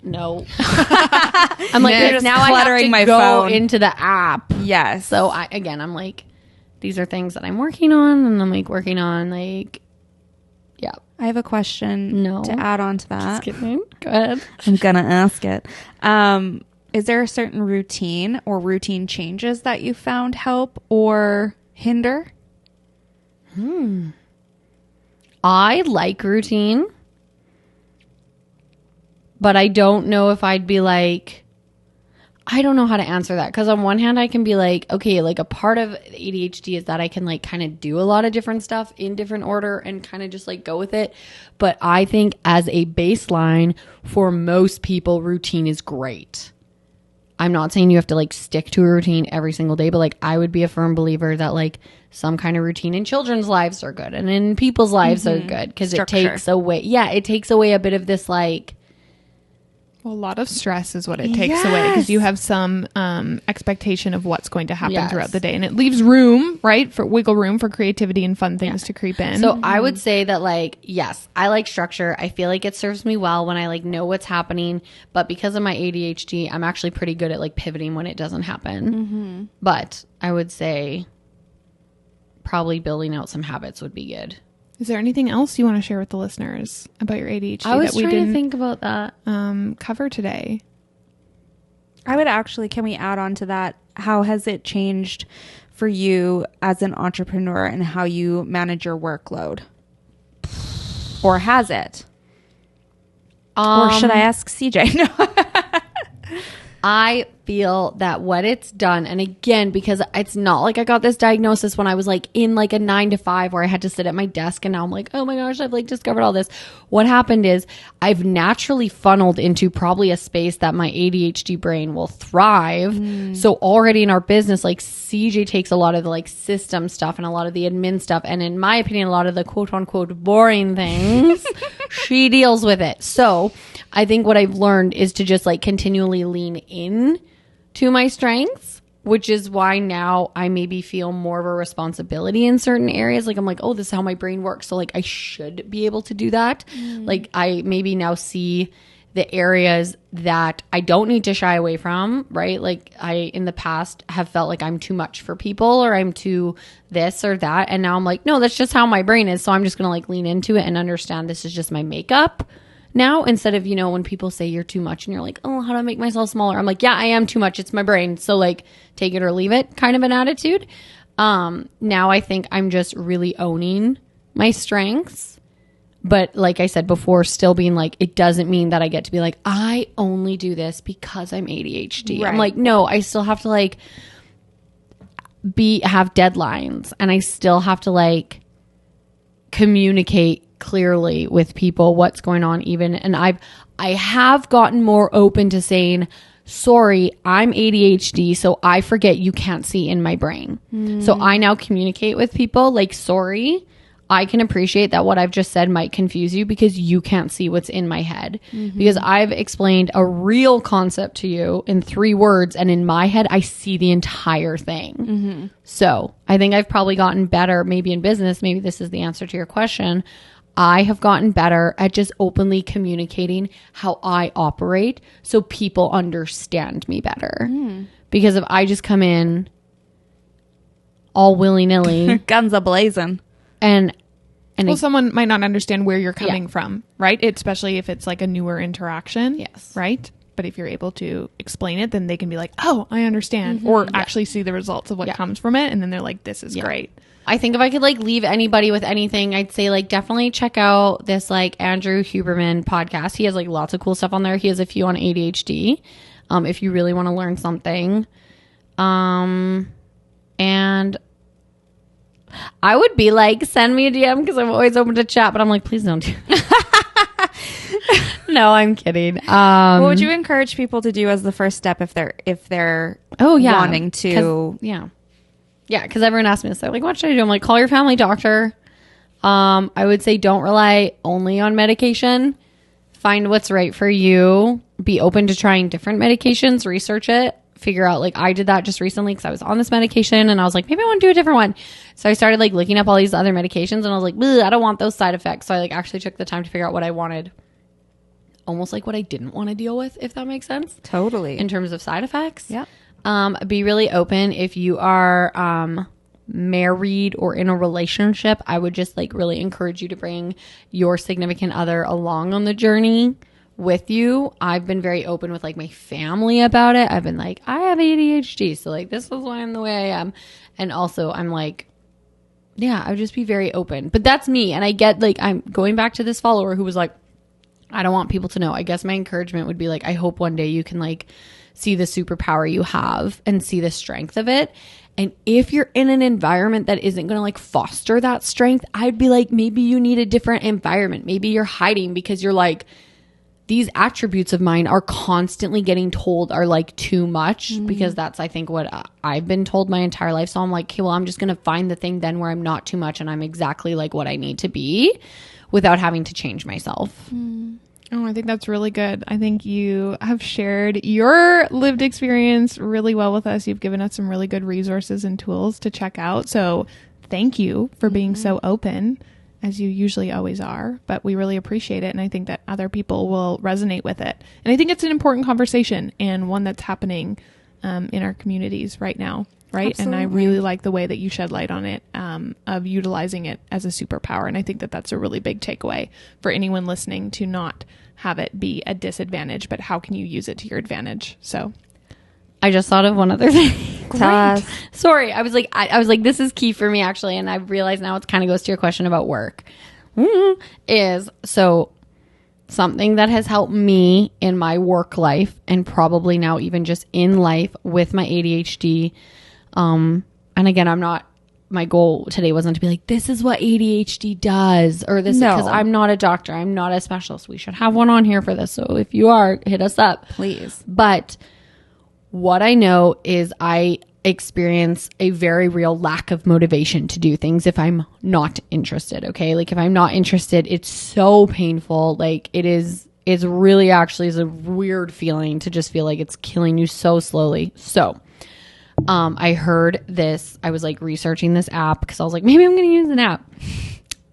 no. I'm like, now I have to my go phone into the app. Yes. So I'm like, these are things that I'm working on, and I'm like working on like, yeah. I have a question to add on to that. Just kidding. Go ahead. I'm gonna ask it. Is there a certain routine or routine changes that you found help or hinder? I like routine, but I don't know if I'd be like, I don't know how to answer that. Because on one hand, I can be like, okay, like a part of ADHD is that I can like kind of do a lot of different stuff in different order and kind of just like go with it. But I think as a baseline for most people, routine is great. I'm not saying you have to like stick to a routine every single day, but like I would be a firm believer that like some kind of routine in children's lives are good and in people's lives are good because it takes away a bit of this like Well, a lot of stress is what it takes away because you have some expectation of what's going to happen throughout the day. And it leaves room, right, for wiggle room for creativity and fun things to creep in. So I would say that, like, yes, I like structure. I feel like it serves me well when I, like, know what's happening. But because of my ADHD, I'm actually pretty good at, like, pivoting when it doesn't happen. But I would say probably building out some habits would be good. Is there anything else you want to share with the listeners about your ADHD I was that we trying didn't to think about that. Cover today? I would actually, can we add on to that? How has it changed for you as an entrepreneur and how you manage your workload? Or has it? Or should I ask CJ? No. I feel that what it's done, and again, because it's not like I got this diagnosis when I was like in like a 9 to 5 where I had to sit at my desk, and now I'm like, oh my gosh, I've like discovered all this. What happened is I've naturally funneled into probably a space that my ADHD brain will thrive. So already in our business, like CJ takes a lot of the like system stuff and a lot of the admin stuff. And in my opinion, a lot of the quote unquote boring things, she deals with it. So I think what I've learned is to just like continually lean in to my strengths, which is why now I maybe feel more of a responsibility in certain areas. Like I'm like, oh, this is how my brain works. So like I should be able to do that. Like I maybe now see the areas that I don't need to shy away from, right? Like I, in the past, have felt like I'm too much for people or I'm too this or that. And now I'm like, no, that's just how my brain is. So I'm just going to like lean into it and understand this is just my makeup now, instead of, you know, when people say you're too much and you're like, oh, how do I make myself smaller? I'm like, yeah, I am too much. It's my brain. So like take it or leave it kind of an attitude. Now I think I'm just really owning my strengths. But like I said before, still being like, it doesn't mean that I get to be like, I only do this because I'm ADHD. Right. I'm like, no, I still have to like have deadlines, and I still have to like communicate clearly with people what's going on even. And I have gotten more open to saying, sorry, I'm ADHD, so I forget you can't see in my brain. So I now communicate with people like, sorry, I can appreciate that what I've just said might confuse you because you can't see what's in my head. Because I've explained a real concept to you in 3 words, and in my head, I see the entire thing. So I think I've probably gotten better, maybe in business, maybe this is the answer to your question. I have gotten better at just openly communicating how I operate so people understand me better. Because if I just come in all willy-nilly. Guns a-blazing. And well, someone might not understand where you're coming from, right? Especially if it's like a newer interaction. Yes. Right? But if you're able to explain it, then they can be like, oh, I understand. Or actually see the results of what comes from it. And then they're like, this is great. I think if I could like leave anybody with anything, I'd say like definitely check out this like Andrew Huberman podcast. He has like lots of cool stuff on there. He has a few on ADHD. If you really want to learn something. And I would be like, send me a DM because I'm always open to chat, but I'm like, please don't do No, I'm kidding. What would you encourage people to do as the first step if they're wanting to? Yeah, because everyone asks me this. They're like, what should I do? I'm like, call your family doctor. I would say don't rely only on medication. Find what's right for you. Be open to trying different medications. Research it. Figure out, like I did that just recently because I was on this medication and I was like, maybe I want to do a different one. So I started like looking up all these other medications and I was like, I don't want those side effects. So I like actually took the time to figure out what I wanted. Almost like what I didn't want to deal with, if that makes sense. Totally. In terms of side effects. Yeah. Be really open. If you are married or in a relationship, I would just like really encourage you to bring your significant other along on the journey with you. I've been very open with like my family about it. I've been like, I have ADHD, so like this is why I'm the way I am. And also I'm like, yeah, I would just be very open. But that's me. And I get like, I'm going back to this follower who was like, I don't want people to know. I guess my encouragement would be like, I hope one day you can like see the superpower you have and see the strength of it. And if you're in an environment that isn't going to like foster that strength, I'd be like, maybe you need a different environment. Maybe you're hiding because you're like, these attributes of mine are constantly getting told are like too much, because that's, I think, what I've been told my entire life. So I'm like, okay, well, I'm just going to find the thing then where I'm not too much and I'm exactly like what I need to be without having to change myself. Oh, I think that's really good. I think you have shared your lived experience really well with us. You've given us some really good resources and tools to check out. So thank you for being so open, as you usually always are. But we really appreciate it. And I think that other people will resonate with it. And I think it's an important conversation and one that's happening in our communities right now. Right. Absolutely. And I really like the way that you shed light on it, of utilizing it as a superpower. And I think that that's a really big takeaway for anyone listening, to not have it be a disadvantage, but how can you use it to your advantage? So I just thought of one other thing. Sorry. I was like, this is key for me actually. And I realize now it kind of goes to your question about work. Is so something that has helped me in my work life, and probably now even just in life with my ADHD. And again, my goal today wasn't to be like, this is what ADHD does, or this, because I'm not a doctor. I'm not a specialist. We should have one on here for this. So if you are, hit us up, please. But what I know is I experience a very real lack of motivation to do things if I'm not interested. Okay. Like if I'm not interested, it's so painful. Like it's really actually is a weird feeling to just feel like it's killing you so slowly. So I heard this, I was like researching this app because I was like, maybe I'm going to use an app.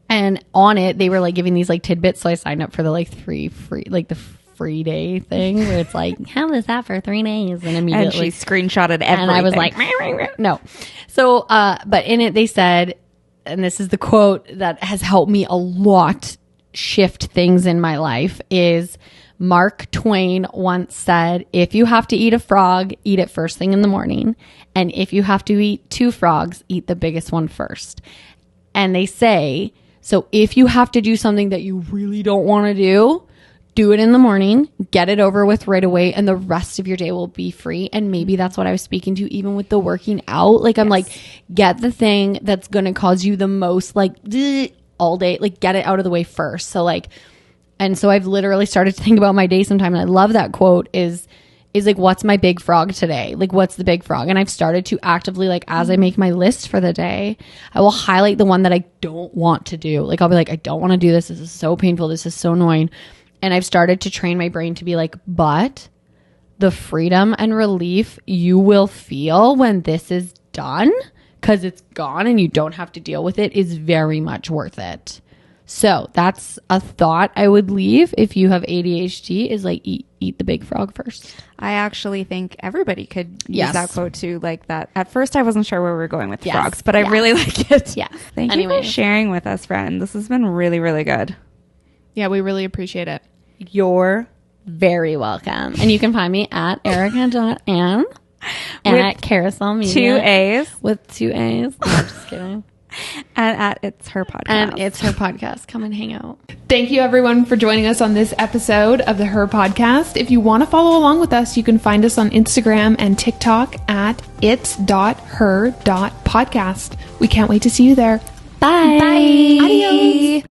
And on it, they were like giving these like tidbits. So I signed up for the like the free day thing where it's like, have this app for 3 days. And immediately and she screenshotted everything. And I was like, no. So, but in it they said, and this is the quote that has helped me a lot shift things in my life, is Mark Twain once said, if you have to eat a frog, eat it first thing in the morning. And if you have to eat 2 frogs, eat the biggest one first. And they say, so if you have to do something that you really don't want to do it in the morning, get it over with right away, and the rest of your day will be free. And maybe that's what I was speaking to, even with the working out. Like, I'm like, get the thing that's going to cause you the most, like, all day, like, get it out of the way first. So, like, and so I've literally started to think about my day sometime. And I love that quote is like, what's my big frog today? Like, what's the big frog? And I've started to actively, like, as I make my list for the day, I will highlight the one that I don't want to do. Like, I'll be like, I don't want to do this. This is so painful. This is so annoying. And I've started to train my brain to be like, but the freedom and relief you will feel when this is done, because it's gone and you don't have to deal with it, is very much worth it. So that's a thought I would leave if you have ADHD, is like, eat the big frog first. I actually think everybody could use that quote too, like that. At first I wasn't sure where we were going with frogs, but I really like it. Yeah. Thank you for sharing with us, friend. This has been really, really good. Yeah, we really appreciate it. You're very welcome. And you can find me at Erika.Ann and at Carousel Media. 2 A's. With 2 A's. No, I'm just kidding. And at It's Her Podcast. And It's Her Podcast. Come and hang out. Thank you, everyone, for joining us on this episode of the Her Podcast. If you want to follow along with us, you can find us on Instagram and TikTok at its.her.podcast. We can't wait to see you there. Bye. Bye. Adios.